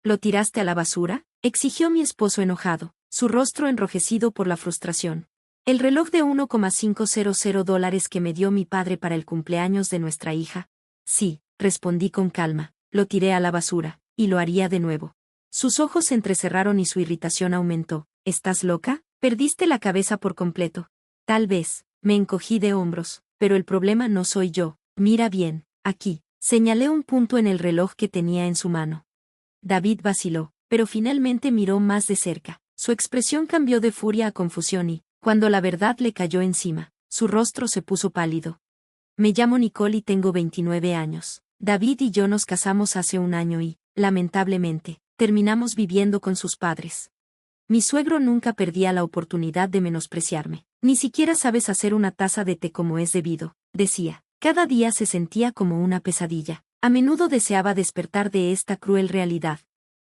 ¿Lo tiraste a la basura?, exigió mi esposo enojado, su rostro enrojecido por la frustración. El reloj de $1,500 que me dio mi padre para el cumpleaños de nuestra hija. Sí, respondí con calma, lo tiré a la basura, y lo haría de nuevo. Sus ojos se entrecerraron y su irritación aumentó. ¿Estás loca? ¿Perdiste la cabeza por completo? Tal vez, me encogí de hombros, pero el problema no soy yo. Mira bien, aquí. Señalé un punto en el reloj que tenía en su mano. David vaciló, pero finalmente miró más de cerca. Su expresión cambió de furia a confusión y, cuando la verdad le cayó encima, su rostro se puso pálido. Me llamo Nicole y tengo 29 años. David y yo nos casamos hace un año y, lamentablemente, terminamos viviendo con sus padres. Mi suegro nunca perdía la oportunidad de menospreciarme. Ni siquiera sabes hacer una taza de té como es debido, decía. Cada día se sentía como una pesadilla. A menudo deseaba despertar de esta cruel realidad.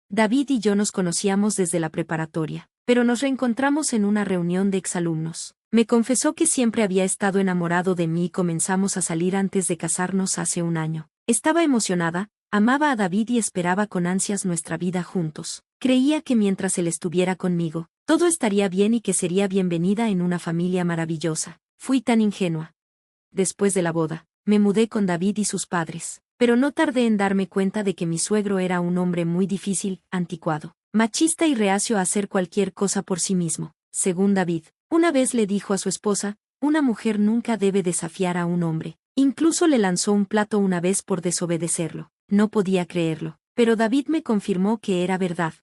David y yo nos conocíamos desde la preparatoria, pero nos reencontramos en una reunión de exalumnos. Me confesó que siempre había estado enamorado de mí y comenzamos a salir antes de casarnos hace un año. Estaba emocionada, amaba a David y esperaba con ansias nuestra vida juntos. Creía que mientras él estuviera conmigo, todo estaría bien y que sería bienvenida en una familia maravillosa. Fui tan ingenua. Después de la boda, me mudé con David y sus padres, pero no tardé en darme cuenta de que mi suegro era un hombre muy difícil, anticuado, machista y reacio a hacer cualquier cosa por sí mismo. Según David, una vez le dijo a su esposa, una mujer nunca debe desafiar a un hombre. Incluso le lanzó un plato una vez por desobedecerlo. No podía creerlo, pero David me confirmó que era verdad.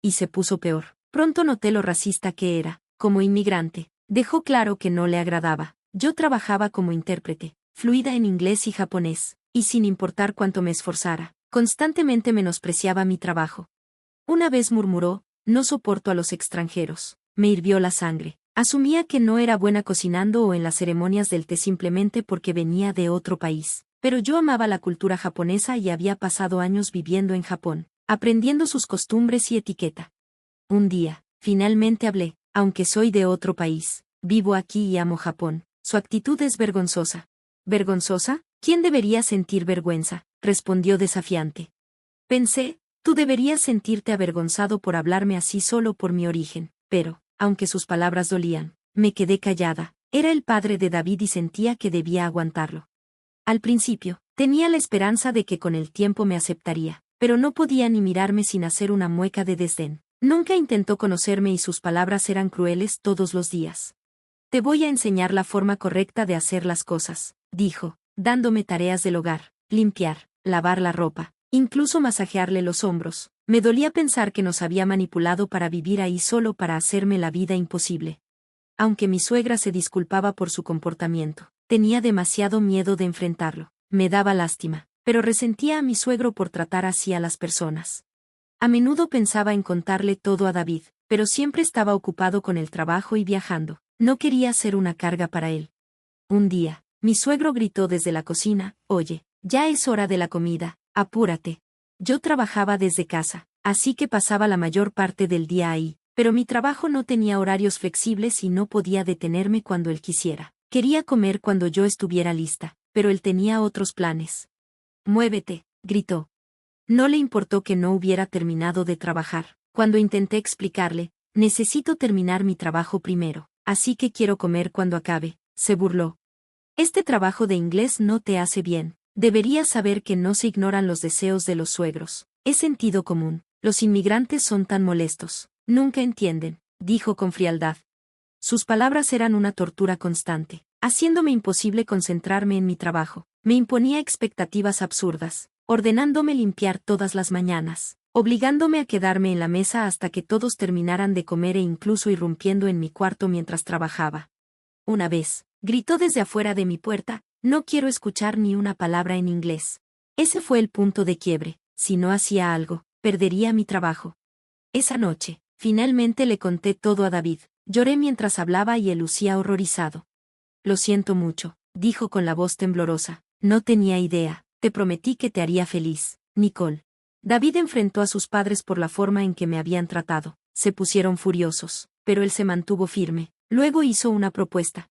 Y se puso peor. Pronto noté lo racista que era. Como inmigrante, dejó claro que no le agradaba. Yo trabajaba como intérprete, fluida en inglés y japonés, y sin importar cuánto me esforzara, constantemente menospreciaba mi trabajo. Una vez murmuró, no soporto a los extranjeros. Me hirvió la sangre. Asumía que no era buena cocinando o en las ceremonias del té simplemente porque venía de otro país. Pero yo amaba la cultura japonesa y había pasado años viviendo en Japón, aprendiendo sus costumbres y etiqueta. Un día, finalmente hablé, aunque soy de otro país, vivo aquí y amo Japón. Su actitud es vergonzosa. ¿Vergonzosa? ¿Quién debería sentir vergüenza?, respondió desafiante. Pensé, tú deberías sentirte avergonzado por hablarme así solo por mi origen, pero, aunque sus palabras dolían, me quedé callada. Era el padre de David y sentía que debía aguantarlo. Al principio, tenía la esperanza de que con el tiempo me aceptaría, pero no podía ni mirarme sin hacer una mueca de desdén. Nunca intentó conocerme y sus palabras eran crueles todos los días. Te voy a enseñar la forma correcta de hacer las cosas, dijo, dándome tareas del hogar, limpiar, lavar la ropa, incluso masajearle los hombros. Me dolía pensar que nos había manipulado para vivir ahí solo para hacerme la vida imposible. Aunque mi suegra se disculpaba por su comportamiento, tenía demasiado miedo de enfrentarlo. Me daba lástima, pero resentía a mi suegro por tratar así a las personas. A menudo pensaba en contarle todo a David, pero siempre estaba ocupado con el trabajo y viajando. No quería ser una carga para él. Un día, mi suegro gritó desde la cocina, oye, ya es hora de la comida, apúrate. Yo trabajaba desde casa, así que pasaba la mayor parte del día ahí, pero mi trabajo no tenía horarios flexibles y no podía detenerme cuando él quisiera. Quería comer cuando yo estuviera lista, pero él tenía otros planes. Muévete, gritó. No le importó que no hubiera terminado de trabajar. Cuando intenté explicarle, necesito terminar mi trabajo primero, así que quiero comer cuando acabe, se burló. Este trabajo de inglés no te hace bien. Deberías saber que no se ignoran los deseos de los suegros. Es sentido común. Los inmigrantes son tan molestos. Nunca entienden, dijo con frialdad. Sus palabras eran una tortura constante, haciéndome imposible concentrarme en mi trabajo. Me imponía expectativas absurdas, ordenándome limpiar todas las mañanas, obligándome a quedarme en la mesa hasta que todos terminaran de comer e incluso irrumpiendo en mi cuarto mientras trabajaba. Una vez, gritó desde afuera de mi puerta, no quiero escuchar ni una palabra en inglés. Ese fue el punto de quiebre. Si no hacía algo, perdería mi trabajo. Esa noche, finalmente le conté todo a David. Lloré mientras hablaba y él lucía horrorizado. Lo siento mucho, dijo con la voz temblorosa. No tenía idea. Te prometí que te haría feliz, Nicole. David enfrentó a sus padres por la forma en que me habían tratado. Se pusieron furiosos, pero él se mantuvo firme. Luego hizo una propuesta.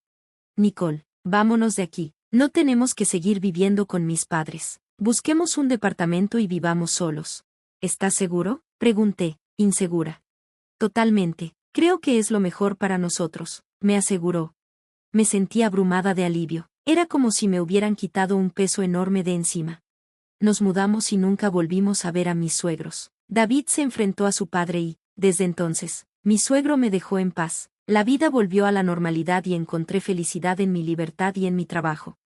Nicole, vámonos de aquí. No tenemos que seguir viviendo con mis padres. Busquemos un departamento y vivamos solos. ¿Estás seguro? Pregunté, insegura. Totalmente. Creo que es lo mejor para nosotros, me aseguró. Me sentí abrumada de alivio. Era como si me hubieran quitado un peso enorme de encima. Nos mudamos y nunca volvimos a ver a mis suegros. David se enfrentó a su padre y, desde entonces, mi suegro me dejó en paz. La vida volvió a la normalidad y encontré felicidad en mi libertad y en mi trabajo.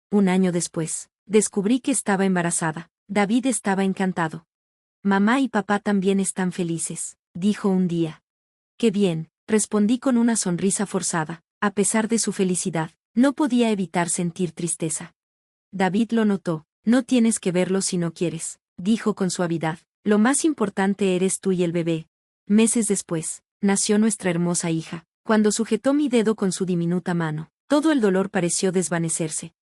Un año después, descubrí que estaba embarazada. David estaba encantado. Mamá y papá también están felices, dijo un día. Qué bien, respondí con una sonrisa forzada. A pesar de su felicidad, no podía evitar sentir tristeza. David lo notó. No tienes que verlo si no quieres, dijo con suavidad. Lo más importante eres tú y el bebé. Meses después, nació nuestra hermosa hija. Cuando sujetó mi dedo con su diminuta mano, todo el dolor pareció desvanecerse.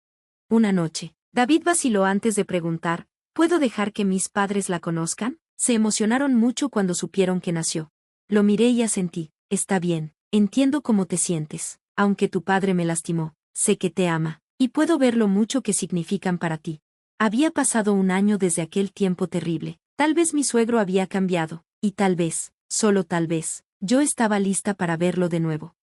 Una noche, David vaciló antes de preguntar, ¿puedo dejar que mis padres la conozcan? Se emocionaron mucho cuando supieron que nació. Lo miré y asentí. Está bien, entiendo cómo te sientes. Aunque tu padre me lastimó, sé que te ama, y puedo ver lo mucho que significan para ti. Había pasado un año desde aquel tiempo terrible. Tal vez mi suegro había cambiado, y tal vez, solo tal vez, yo estaba lista para verlo de nuevo.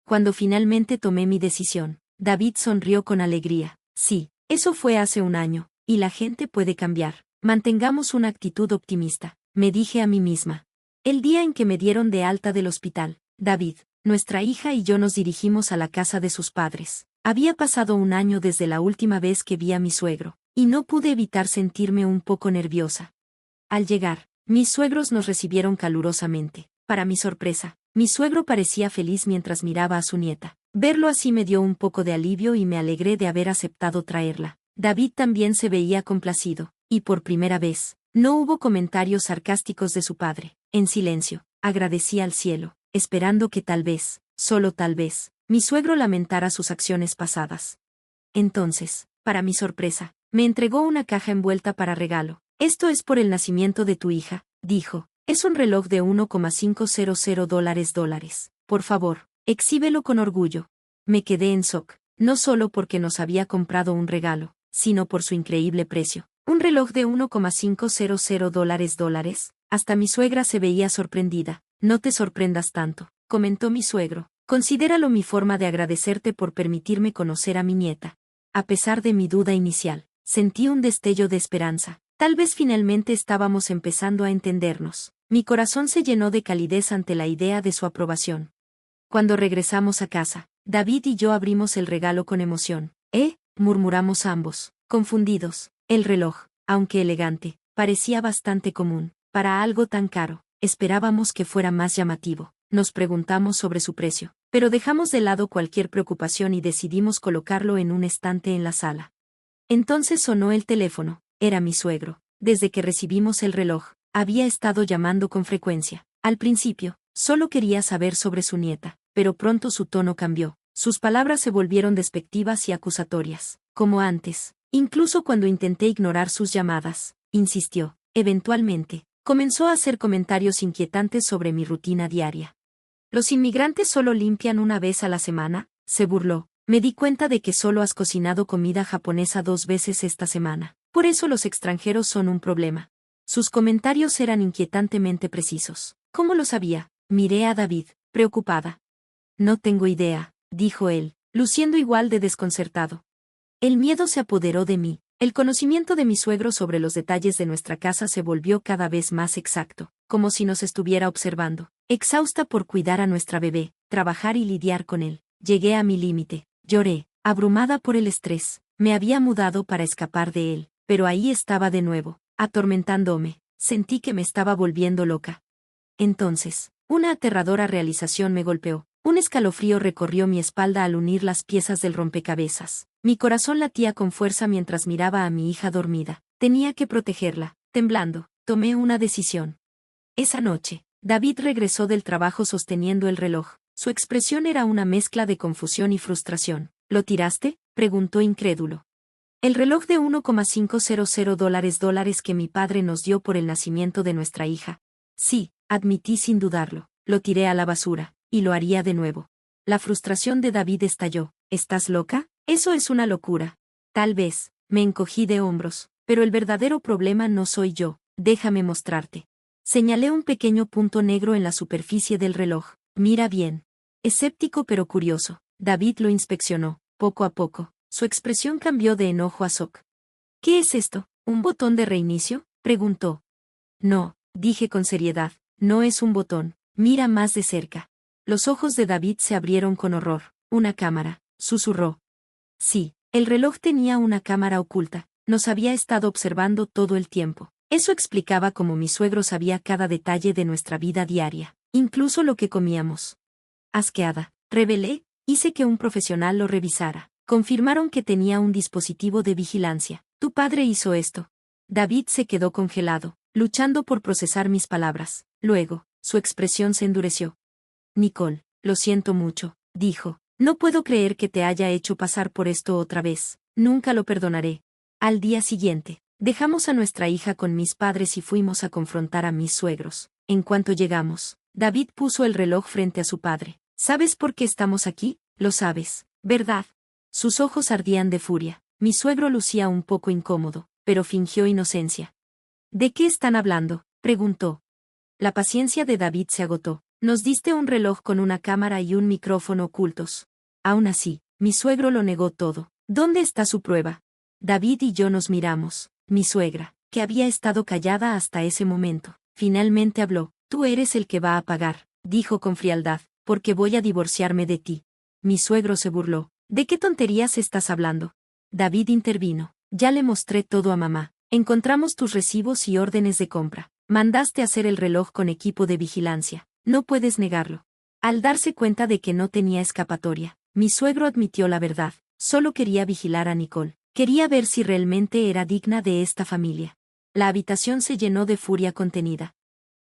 Cuando finalmente tomé mi decisión, David sonrió con alegría. Sí, eso fue hace un año, y la gente puede cambiar. Mantengamos una actitud optimista, me dije a mí misma. El día en que me dieron de alta del hospital, David, nuestra hija y yo nos dirigimos a la casa de sus padres. Había pasado un año desde la última vez que vi a mi suegro, y no pude evitar sentirme un poco nerviosa. Al llegar, mis suegros nos recibieron calurosamente. Para mi sorpresa, mi suegro parecía feliz mientras miraba a su nieta. Verlo así me dio un poco de alivio y me alegré de haber aceptado traerla. David también se veía complacido, y por primera vez, no hubo comentarios sarcásticos de su padre. En silencio, agradecí al cielo, esperando que tal vez, solo tal vez, mi suegro lamentara sus acciones pasadas. Entonces, para mi sorpresa, me entregó una caja envuelta para regalo. Esto es por el nacimiento de tu hija, dijo. Es un reloj de $1,500. Por favor, exhíbelo con orgullo. Me quedé en shock, no solo porque nos había comprado un regalo, sino por su increíble precio. Un reloj de $1,500. Hasta mi suegra se veía sorprendida. No te sorprendas tanto, comentó mi suegro. Considéralo mi forma de agradecerte por permitirme conocer a mi nieta. A pesar de mi duda inicial, sentí un destello de esperanza. Tal vez finalmente estábamos empezando a entendernos. Mi corazón se llenó de calidez ante la idea de su aprobación. Cuando regresamos a casa, David y yo abrimos el regalo con emoción. Murmuramos ambos, confundidos. El reloj, aunque elegante, parecía bastante común. Para algo tan caro, esperábamos que fuera más llamativo. Nos preguntamos sobre su precio, pero dejamos de lado cualquier preocupación y decidimos colocarlo en un estante en la sala. Entonces sonó el teléfono. Era mi suegro. Desde que recibimos el reloj, había estado llamando con frecuencia. Al principio, solo quería saber sobre su nieta, pero pronto su tono cambió. Sus palabras se volvieron despectivas y acusatorias. Como antes, incluso cuando intenté ignorar sus llamadas, insistió. Eventualmente, comenzó a hacer comentarios inquietantes sobre mi rutina diaria. ¿Los inmigrantes solo limpian una vez a la semana?, se burló. Me di cuenta de que solo has cocinado comida japonesa 2 veces esta semana. Por eso los extranjeros son un problema. Sus comentarios eran inquietantemente precisos. ¿Cómo lo sabía? Miré a David, preocupada. No tengo idea, dijo él, luciendo igual de desconcertado. El miedo se apoderó de mí. El conocimiento de mi suegro sobre los detalles de nuestra casa se volvió cada vez más exacto, como si nos estuviera observando. Exhausta por cuidar a nuestra bebé, trabajar y lidiar con él, llegué a mi límite. Lloré, abrumada por el estrés. Me había mudado para escapar de él, pero ahí estaba de nuevo, atormentándome. Sentí que me estaba volviendo loca. Entonces, una aterradora realización me golpeó. Un escalofrío recorrió mi espalda al unir las piezas del rompecabezas. Mi corazón latía con fuerza mientras miraba a mi hija dormida. Tenía que protegerla. Temblando, tomé una decisión. Esa noche, David regresó del trabajo sosteniendo el reloj. Su expresión era una mezcla de confusión y frustración. ¿Lo tiraste?, preguntó incrédulo. El reloj de $1,500 que mi padre nos dio por el nacimiento de nuestra hija. Sí, admití sin dudarlo. Lo tiré a la basura, y lo haría de nuevo. La frustración de David estalló. ¿Estás loca? Eso es una locura. Tal vez, me encogí de hombros, pero el verdadero problema no soy yo. Déjame mostrarte. Señalé un pequeño punto negro en la superficie del reloj. Mira bien. Escéptico pero curioso, David lo inspeccionó. Poco a poco, su expresión cambió de enojo a shock. ¿Qué es esto? ¿Un botón de reinicio?, preguntó. No, dije con seriedad, no es un botón. Mira más de cerca. Los ojos de David se abrieron con horror. Una cámara, susurró. Sí, el reloj tenía una cámara oculta. Nos había estado observando todo el tiempo. Eso explicaba cómo mi suegro sabía cada detalle de nuestra vida diaria, incluso lo que comíamos. Asqueada, revelé, hice que un profesional lo revisara. Confirmaron que tenía un dispositivo de vigilancia. Tu padre hizo esto. David se quedó congelado, luchando por procesar mis palabras. Luego, su expresión se endureció. Nicole, lo siento mucho, dijo. No puedo creer que te haya hecho pasar por esto otra vez. Nunca lo perdonaré. Al día siguiente, dejamos a nuestra hija con mis padres y fuimos a confrontar a mis suegros. En cuanto llegamos, David puso el reloj frente a su padre. ¿Sabes por qué estamos aquí? Lo sabes, ¿verdad? Sus ojos ardían de furia. Mi suegro lucía un poco incómodo, pero fingió inocencia. ¿De qué están hablando?, preguntó. La paciencia de David se agotó. Nos diste un reloj con una cámara y un micrófono ocultos. Aún así, mi suegro lo negó todo. ¿Dónde está su prueba? David y yo nos miramos. Mi suegra, que había estado callada hasta ese momento, finalmente habló. Tú eres el que va a pagar, dijo con frialdad, porque voy a divorciarme de ti. Mi suegro se burló. ¿De qué tonterías estás hablando? David intervino. Ya le mostré todo a mamá. Encontramos tus recibos y órdenes de compra. Mandaste hacer el reloj con equipo de vigilancia. No puedes negarlo. Al darse cuenta de que no tenía escapatoria, mi suegro admitió la verdad. Solo quería vigilar a Nicole. Quería ver si realmente era digna de esta familia. La habitación se llenó de furia contenida.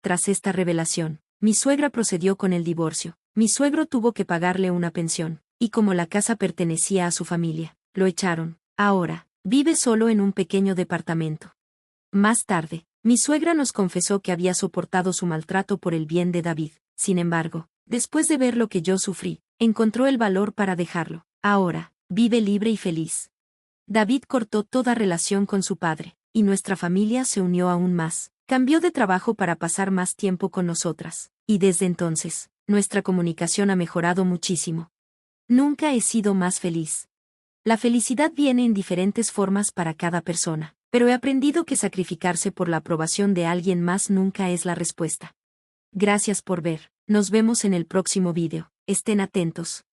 Tras esta revelación, mi suegra procedió con el divorcio. Mi suegro tuvo que pagarle una pensión, y como la casa pertenecía a su familia, lo echaron. Ahora, vive solo en un pequeño departamento. Más tarde, mi suegra nos confesó que había soportado su maltrato por el bien de David. Sin embargo, después de ver lo que yo sufrí, encontró el valor para dejarlo. Ahora, vive libre y feliz. David cortó toda relación con su padre, y nuestra familia se unió aún más. Cambió de trabajo para pasar más tiempo con nosotras, y desde entonces, nuestra comunicación ha mejorado muchísimo. Nunca he sido más feliz. La felicidad viene en diferentes formas para cada persona, pero he aprendido que sacrificarse por la aprobación de alguien más nunca es la respuesta. Gracias por ver. Nos vemos en el próximo vídeo. Estén atentos.